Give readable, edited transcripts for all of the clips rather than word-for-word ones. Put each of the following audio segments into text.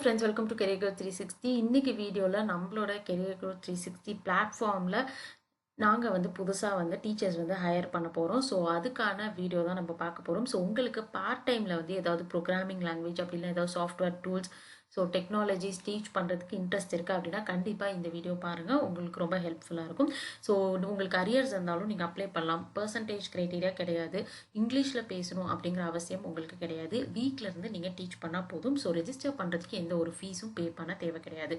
friends, welcome to Career Growth 360. இன்னைக்கு வீடியோல நம்மளோட Career Growth 360 பிளாட்ஃபார்ம்ல நாங்கள் வந்து புதுசாக வந்து டீச்சர்ஸ் வந்து ஹையர் பண்ண போகிறோம். ஸோ அதுக்கான வீடியோ தான் நம்ம பார்க்க போகிறோம். ஸோ உங்களுக்கு பார்ட் டைமில் வந்து ஏதாவது ப்ரோக்ராமிங் லாங்குவேஜ் அப்படின்னா ஏதாவது software tools so technologies teach பண்ணுறதுக்கு இன்ட்ரெஸ்ட் இருக்குது அப்படின்னா கண்டிப்பாக இந்த வீடியோ பாருங்கள், உங்களுக்கு ரொம்ப ஹெல்ப்ஃபுல்லாக இருக்கும். ஸோ உங்களுக்கு அரியர்ஸ் இருந்தாலும் நீங்கள் அப்ளை பண்ணலாம். பர்சன்டேஜ் க்ரைட்டீரியா கிடையாது, இங்கிலீஷில் பேசணும் அப்படிங்கிற அவசியம் உங்களுக்கு கிடையாது. வீட்டிலேருந்து நீங்கள் டீச் பண்ணால் போதும். ஸோ ரெஜிஸ்டர் பண்ணுறதுக்கு எந்த ஒரு ஃபீஸும் பே பண்ண தேவை கிடையாது.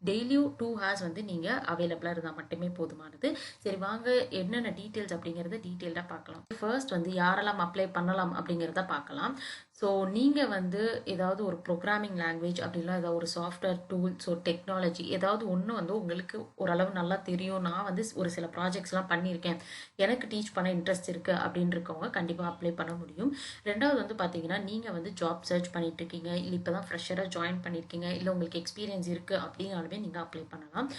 டெய்லியும் 2 hours வந்து நீங்கள் அவைலபிளாக இருந்தால் மட்டுமே போதுமானது. சரி வாங்க என்னென்ன டீட்டெயில்ஸ் அப்படிங்கிறத டீட்டெயில்டாக பார்க்கலாம். ஃபர்ஸ்ட் வந்து யாரெல்லாம் அப்ளை பண்ணலாம் அப்படிங்கிறத பார்க்கலாம். ஸோ நீங்கள் வந்து ஏதாவது ஒரு ப்ரோக்ராமிங் லாங்குவேஜ் அப்படின்னா ஏதாவது ஒரு சாஃப்ட்வேர் டூல் ஸோ டெக்னாலஜி ஏதாவது ஒன்று வந்து உங்களுக்கு ஓரளவு நல்லா தெரியும், நான் வந்து ஒரு சில ப்ராஜெக்ட்ஸ்லாம் பண்ணியிருக்கேன், எனக்கு டீச் பண்ண இன்ட்ரெஸ்ட் இருக்குது அப்படின்னு இருக்கவங்க கண்டிப்பாக அப்ளை பண்ண முடியும். ரெண்டாவது வந்து பார்த்தீங்கன்னா நீங்கள் வந்து ஜாப் சர்ச் பண்ணிட்டு இருக்கீங்க, இல்லை இப்போ தான் ஃப்ரெஷராக ஜாயின் பண்ணியிருக்கீங்க, இல்லை உங்களுக்கு எக்ஸ்பீரியன்ஸ் இருக்குது அப்படின்னாலுமே நீங்கள் அப்ளை பண்ணலாம்.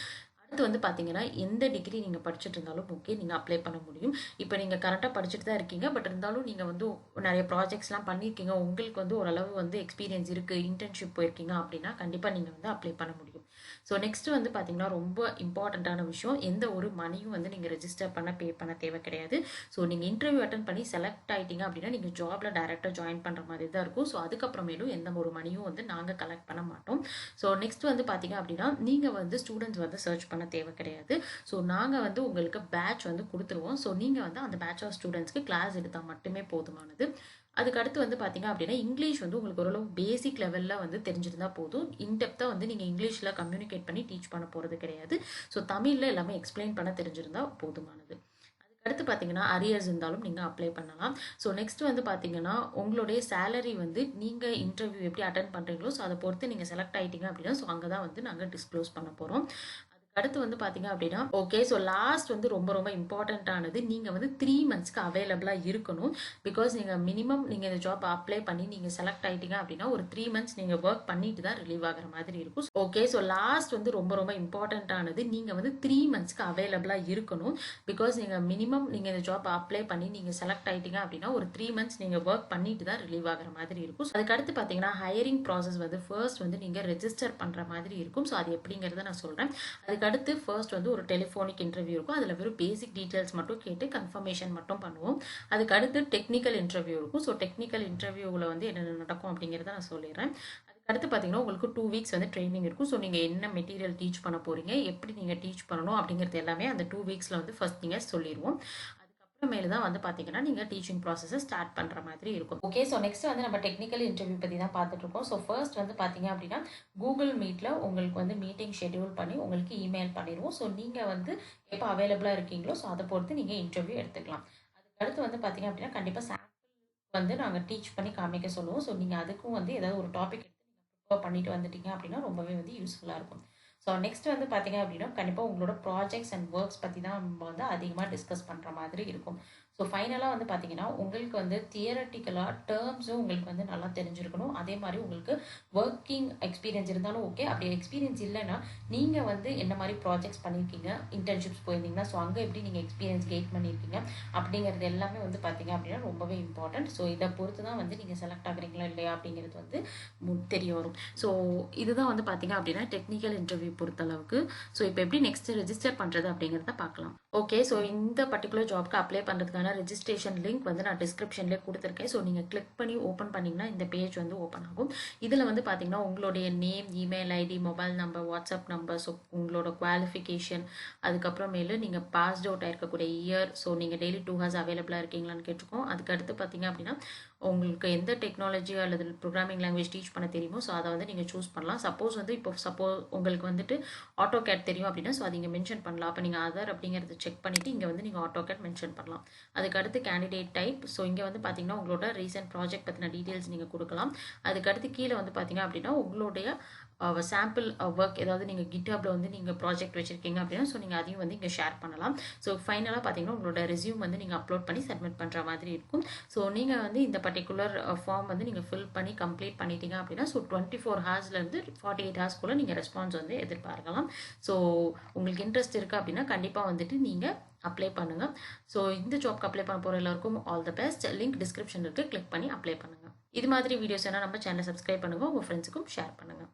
அடுத்து வந்து பார்த்தீங்கன்னா எந்த டிகிரி நீங்கள் படிச்சுட்டு இருந்தாலும் ஓகே, நீங்கள் அப்ளை பண்ண முடியும். இப்போ நீங்கள் கரெக்டாக படிச்சுட்டு தான் இருக்கீங்க, பட் இருந்தாலும் நீங்கள் வந்து நிறைய ப்ராஜெக்ட்ஸ்லாம் பண்ணியிருக்கீங்க, உங்களுக்கு வந்து ஓரளவு வந்து எக்ஸ்பீரியன்ஸ் இருக்குது, இன்டர்ன்ஷிப் போயிருக்கீங்க அப்படின்னா கண்டிப்பாக நீங்கள் வந்து அப்ளை பண்ண முடியும். ஸோ நெக்ஸ்ட் வந்து பார்த்தீங்கன்னா ரொம்ப இம்பார்ட்டண்ட்டான விஷயம், எந்த ஒரு மணியும் வந்து நீங்கள் ரெஜிஸ்டர் பண்ண பே பண்ண தேவை கிடையாது. ஸோ நீங்கள் இன்டர்வியூ அட்டன் பண்ணி செலக்ட் ஆகிட்டீங்க அப்படின்னா நீங்கள் ஜாபில் டைரெக்டாக ஜாயின் பண்ணுற மாதிரி தான் இருக்கும். ஸோ அதுக்கப்புறமேலும் எந்த ஒரு மணியும் வந்து நாங்கள் கலெக்ட் பண்ண மாட்டோம். ஸோ நெக்ஸ்ட் வந்து பார்த்தீங்க அப்படின்னா நீங்கள் வந்து ஸ்டூடெண்ட்ஸ் வந்து சர்ச் பண்ண தேவை கிடையாது. ஸோ நாங்கள் வந்து உங்களுக்கு பேட்ச் வந்து கொடுத்துருவோம். ஸோ நீங்கள் வந்து அந்த பேட்ச் ஆஃப் ஸ்டூடெண்ட்ஸ்க்கு கிளாஸ் எடுத்தால் மட்டுமே போதுமானது. அதுக்கு அடுத்து வந்து பார்த்தீங்க அப்படின்னா இங்கிலீஷ் வந்து உங்களுக்கு ஓரளவு பேசிக் லெவலில் வந்து தெரிஞ்சிருந்தா போதும். இன்டெப்த்தாக வந்து நீங்கள் இங்கிலீஷில் கம்யூனிகேட் பண்ணி டீச் பண்ண போகிறது கிடையாது. ஸோ தமிழில் எல்லாமே எக்ஸ்பிளைன் பண்ண தெரிஞ்சிருந்தா போதுமானது. அடுத்து பார்த்தீங்கன்னா அரியர்ஸ் இருந்தாலும் நீங்கள் அப்ளை பண்ணலாம். ஸோ நெக்ஸ்ட் வந்து பார்த்தீங்கன்னா உங்களுடைய சேலரி வந்து நீங்கள் இன்டர்வியூ எப்படி அட்டன் பண்ணுறீங்களோ ஸோ அதை பொறுத்து நீங்கள் செலக்ட் ஆகிட்டீங்க அப்படின்னா ஸோ அங்கே தான் வந்து நாங்கள் டிஸ்க்ளோஸ் பண்ண போகிறோம். அடுத்து வந்து பார்த்தீங்க அப்படின்னா ஓகே, ஸோ லாஸ்ட் வந்து ரொம்ப ரொம்ப இம்பார்ட்டண்ட்டானது, நீங்கள் வந்து 3 monthsக்கு அவைலபிளாக இருக்கணும். பிகாஸ் நீங்கள் மினிமம் நீங்கள் இந்த ஜாப் அப்ளை பண்ணி நீங்கள் செலக்ட் ஆகிட்டீங்க அப்படின்னா ஒரு 3 months நீங்கள் ஒர்க் பண்ணிட்டு தான் ரிலீவ் ஆகிற மாதிரி இருக்கும். ஓகே, ஸோ லாஸ்ட் வந்து ரொம்ப ரொம்ப இம்பார்ட்டண்ட்டானது, நீங்கள் வந்து 3 monthsக்கு அவைலபிளாக இருக்கணும். பிகாஸ் நீங்கள் மினிமம் நீங்கள் இந்த ஜாப் அப்ளை பண்ணி நீங்கள் செலக்ட் ஆகிட்டீங்க அப்படின்னா ஒரு 3 months நீங்கள் ஒர்க் பண்ணிட்டு தான் ரிலீவ் ஆகிற மாதிரி இருக்கும். அதுக்கு அடுத்து பார்த்தீங்கன்னா ஹையரிங் ப்ராசஸ் வந்து ஃபர்ஸ்ட் வந்து நீங்கள் ரெஜிஸ்டர் பண்ணுற மாதிரி இருக்கும். ஸோ அது எப்படிங்கிறத நான் சொல்கிறேன். அதுக்கு அடுத்து ஃபர்ஸ்ட் வந்து ஒரு டெலிஃபோனிக் இன்டர்வியூ இருக்கும். அதில் வெறும் பேசிக் டீட்டெயில்ஸ் மட்டும் கேட்டு கன்ஃபர்மேஷன் மட்டும் பண்ணுவோம். அதுக்கு அடுத்து டெக்னிக்கல் இன்டர்வியூ இருக்கும். ஸோ டெக்னிக்கல் இன்டர்வியூவில் வந்து என்னென்ன நடக்கும் அப்படிங்கிறத நான் சொல்லிடுறேன். அதுக்கு அடுத்து பார்த்தீங்கன்னா உங்களுக்கு 2 weeks வந்து ட்ரைனிங் இருக்கும். ஸோ நீங்கள் என்ன மெட்டீரியல் டீச் பண்ண போகிறீங்க, எப்படி நீங்கள் டீச் பண்ணணும் அப்படிங்கிறது எல்லாமே அந்த 2 weeksல வந்து ஃபர்ஸ்ட் நீங்கள் சொல்லிடுவோம். மேலே தான் வந்து பார்த்தீங்கன்னா நீங்கள் டீச்சிங் ப்ராசஸை ஸ்டார்ட் பண்ணுற மாதிரி இருக்கும். ஓகே, ஸோ நெக்ஸ்ட் வந்து நம்ம டெக்னிக்கல் இன்டர்வியூ பற்றி தான் பார்த்துட்டு இருக்கோம். ஸோ ஃபர்ஸ்ட் வந்து பார்த்தீங்க அப்படின்னா கூகுள் மீட்டில் உங்களுக்கு வந்து மீட்டிங் ஷெட்யூல் பண்ணி உங்களுக்கு இமெயில் பண்ணிடுவோம். ஸோ நீங்கள் வந்து எப்போ அவைலபிளாக இருக்கீங்களோ ஸோ அதை பொறுத்து நீங்கள் இன்டர்வியூ எடுத்துக்கலாம். அதுக்கு அடுத்து வந்து பார்த்தீங்க அப்படின்னா கண்டிப்பாக சாம்பிள் வந்து நாங்கள் டீச் பண்ணி காமிக்க சொல்லுவோம். ஸோ நீங்கள் அதுக்கும் வந்து ஏதாவது ஒரு டாபிக் எடுத்து நீங்கள் ப்ரிப்பேர் பண்ணிட்டு வந்துட்டீங்க அப்படின்னா ரொம்பவே வந்து யூஸ்ஃபுல்லாக இருக்கும். ஸோ நெக்ஸ்ட் வந்து பார்த்தீங்க அப்படின்னா கண்டிப்பாக உங்களோட ப்ராஜெக்ட்ஸ் அண்ட் ஒர்க்ஸ் பற்றி தான் நம்ம வந்து அதிகமாக டிஸ்கஸ் பண்ணுற மாதிரி இருக்கும். ஸோ ஃபைனலாக வந்து பார்த்தீங்கன்னா உங்களுக்கு வந்து தியரட்டிக்கலாக டேர்ம்ஸும் உங்களுக்கு வந்து நல்லா தெரிஞ்சிருக்கணும். அதே மாதிரி உங்களுக்கு ஒர்க்கிங் எக்ஸ்பீரியன்ஸ் இருந்தாலும் ஓகே, அப்படி எக்ஸ்பீரியன்ஸ் இல்லைன்னா நீங்கள் வந்து என்ன மாதிரி ப்ராஜெக்ட்ஸ் பண்ணியிருக்கீங்க, இன்டர்ன்ஷிப்ஸ் போயிருந்தீங்கன்னா ஸோ அங்கே எப்படி நீங்கள் எக்ஸ்பீரியன்ஸ் கெயின் பண்ணியிருக்கீங்க அப்படிங்கிறது எல்லாமே வந்து பார்த்தீங்க அப்படின்னா ரொம்பவே இம்பார்ட்டன்ட். ஸோ இதை பொறுத்து தான் வந்து நீங்கள் செலக்ட் ஆகுறீங்களா இல்லையா அப்படிங்கிறது வந்து தெரிய வரும். ஸோ இதுதான் வந்து பார்த்தீங்க அப்படின்னா டெக்னிக்கல் இன்டர்வியூ பொறுத்தளவுக்கு. ஸோ இப்போ எப்படி நெக்ஸ்ட் ரெஜிஸ்டர் பண்ணுறது அப்படிங்கிறத பார்க்கலாம். ஓகே, ஸோ இந்த பர்டிகுலர் ஜாப்க்கு அப்ளை பண்ணுறதுக்கான ரெஜிஸ்ட்ரேஷன் லிங்க் வந்து நான் டிஸ்கிரிப்ஷன்லேயே கொடுத்துருக்கேன். ஸோ நீங்கள் கிளிக் பண்ணி ஓப்பன் பண்ணிங்கன்னா இந்த பேஜ் வந்து ஓப்பன் ஆகும். இதில் வந்து பார்த்தீங்கன்னா உங்களுடைய name, email ID, mobile number, WhatsApp number, so உங்களோட குவாலிஃபிகேஷன், அதுக்கப்புறமேலு நீங்கள் பாஸ்ட் அவுட் ஆயிருக்கக்கூடிய இயர், ஸோ நீங்கள் டெய்லி 2 hours அவைலபிளாக இருக்கீங்களான்னு கேட்டிருக்கோம். அதுக்கு அடுத்து பார்த்தீங்க அப்படின்னா உங்களுக்கு எந்த டெக்னாலஜி அல்லது ப்ரோக்ராமிங் லாங்குவேஜ் டீச் பண்ண தெரியுமோ ஸோ அதை வந்து நீங்கள் சூஸ் பண்ணலாம். சப்போஸ் வந்து இப்போ உங்களுக்கு வந்துட்டு ஆட்டோ கேட் தெரியும் அப்படின்னா ஸோ அது இங்கே மென்ஷன் பண்ணலாம். அப்போ நீங்கள் அதர் அப்படிங்கிறத செக் பண்ணிவிட்டு இங்கே வந்து நீங்கள் ஆட்டோ கேட் மென்ஷன் பண்ணலாம். அதுக்கு அடுத்து கேண்டிடேட் டைப், ஸோ இங்கே வந்து பார்த்தீங்கன்னா உங்களோட ரீசெண்ட் ப்ராஜெக்ட் பற்றின டீட்டெயில்ஸ் நீங்கள் கொடுக்கலாம். அதுக்கு அடுத்து கீழே வந்து பார்த்தீங்க அப்படின்னா உங்களுடைய சாம்பிள் ஒர்க் ஏதாவது நீங்கள் கிட்ஹப்பில் வந்து நீங்கள் ப்ராஜெக்ட் வச்சுருக்கீங்க அப்படின்னா ஸோ நீங்கள் அதையும் வந்து இங்கே ஷேர் பண்ணலாம். ஸோ ஃபைனலாக பார்த்தீங்கன்னா உங்களோட ரெஸ்யூம் வந்து நீங்கள் அப்லோட் பண்ணி சப்மிட் பண்ணுற மாதிரி இருக்கும். ஸோ நீங்கள் வந்து இந்த பர்டிகுலர் ஃபார்ம் வந்து நீங்கள் ஃபில் பண்ணி கம்ப்ளீட் பண்ணிட்டீங்க அப்படின்னா ஸோ 24 ஹார்ஸ்லேருந்து 48 ஹார்ஸ்க்குள்ளே நீங்கள் ரெஸ்பான்ஸ் வந்து எதிர்பார்க்கலாம். ஸோ உங்களுக்கு இன்ட்ரெஸ்ட் இருக்குது அப்படின்னா கண்டிப்பாக வந்துட்டு நீங்கள் அப்ளை பண்ணுங்கள். ஸோ இந்த ஜாப்க்கு அப்ளை பண்ண போகிற எல்லாருக்கும் all the best. Link description இருக்குது, கிளிக் பண்ணி அப்ளை பண்ணுங்கள். இது மாதிரி வீடியோஸ் என்ன நம்ம சேனலை சப்ஸ்கிரைப் பண்ணுங்கள், உங்கள் ஃப்ரெண்ட்ஸுக்கும் ஷேர் பண்ணுங்கள்.